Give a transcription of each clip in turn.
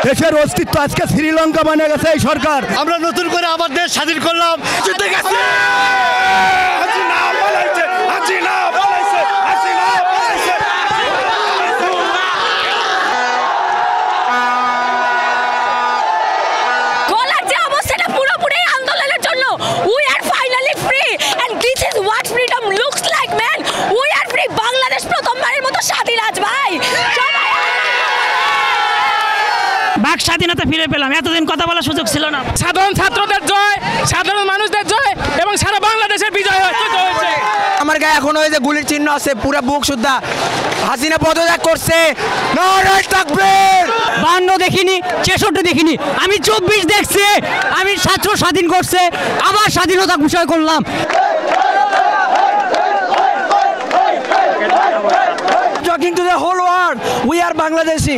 দেশের অস্তিত্ব আজকে শ্রীলঙ্কা মানে গেছে এই সরকার। আমরা নতুন করে আবার দেশ স্বাধীন করলাম। জিতে গেছে। গলার যে অবস্থাটা পুরোপুরি আন্দোলনের জন্য। We are finally free and this is what freedom looks like, man. We are free. Bangladesh প্রথমবারের মতো স্বাধীন আজ ভাই। বাক স্বাধীনতা ফিরে পেলাম, এতদিন কথা বলার সুযোগ ছিল না। সাধারণ ছাত্রদের জয়, সাধারণ মানুষদের জয় এবং সারা বাংলাদেশের বিজয় হয়েছে। আমার গায়ে এখনো ওই যে গুলির চিহ্ন আছে, পুরো বুক সুদ্ধা। হাসিনা পদত্যাগ করছে, নারায় তাকবীর। 52 দেখিনি, 66 দেখিনি, আমি 24 দেখছি। আমি ছাত্র স্বাধীন করছে, আবার স্বাধীনতা ঘোষণা করলাম। Talking to the whole world, we are Bangladeshi.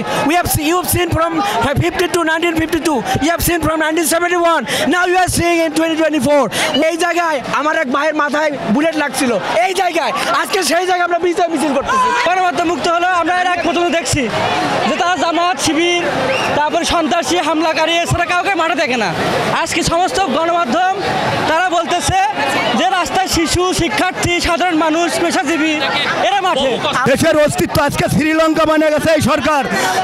You've seen from 52, 1952. You have seen from 1971. Now you are seeing in 2024. এই জায়গায় আমার এক ভাইয়ের মাথায় বুলেট লাগছিল। এই জায়গায় আজকে সেই জায়গায় আমরা বিজয় মিছিল করতেছি। গণমাধ্যম মুক্ত হলো। আমরা এর আগে প্রথমে দেখছি যে তারা জামাত শিবির, তারপরে সন্ত্রাসী হামলাকারী এছাড়া কাউকে মাঠে দেখে না। আজকে সমস্ত গণমাধ্যম তারা বলতেছে যে রাস্তায় শিশু, শিক্ষার্থী, সাধারণ মানুষ, পেশাজীবী এরা মাঠে। দেশের অস্তিত্ব আজকে শ্রীলঙ্কা মানে গেছে এই সরকার।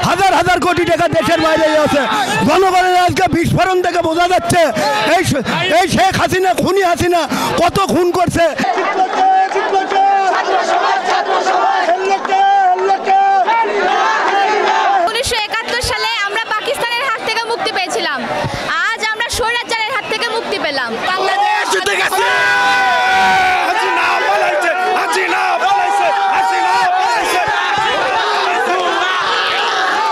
হাজার হাজার কোটি টাকা দেশের বাইরে আছে। জনগণের আজকে বিস্ফোরণ থেকে বোঝা যাচ্ছে এই শেখ হাসিনা, খুনি হাসিনা কত খুন করছে। 1971 সালে আমরা পাকিস্তানের হাত থেকে মুক্তি পেয়েছিলাম। আজ আমরা স্বৈরাচারের হাত থেকে মুক্তি পেলাম। বাংলাদেশ জিতে গেছে।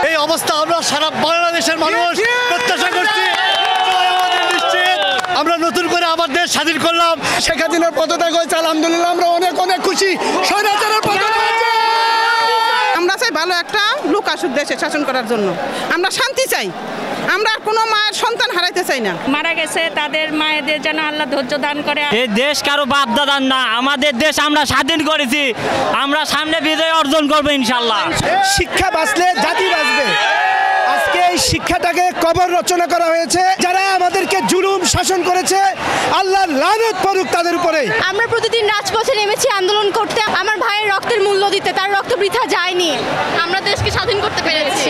এই অবস্থা আমরা সারা বাংলাদেশের মানুষ প্রত্যাশা করছি। আমাদের নিশ্চিত আমরা নতুন করে আবার দেশ স্বাধীন করলাম। শেখ হাসিনার পদত্যাগ হয়েছে, আলহামদুলিল্লাহ আমরা অনেক অনেক খুশি। স্বৈরাচারের পদত্যাগ হয়েছে। আমরা চাই ভালো একটা লোক আসুক দেশে শাসন করার জন্য। আমরা শান্তি চাই। আমরা কোনো মায়ের সন্তান হারাইতে চাই না। মারা গেছে তাদের মায়েদের যেন আল্লাহ ধৈর্য দান করে। এই দেশ কারো বাপ দাদার না, আমাদের দেশ আমরা স্বাধীন করেছি। আমরা সামনে বিজয় অর্জন করবো ইনশাল্লাহ। শিক্ষা বাঁচলে জাতি বাঁচবে। আজকে এই শিক্ষাটাকে কবর রচনা করা হয়েছে। যারা আমাদেরকে জুলুম শাসন করেছে, আল্লাহর লানত পড়ুক তাদের উপরে। আমরা প্রতিদিন রাজপথে নেমেছি আন্দোলন করতে, আমার ভাইয়ের রক্তের মূল্য দিতে। তার রক্ত বৃথা যায়নি। আমরা দেশকে স্বাধীন করতে পেরেছি।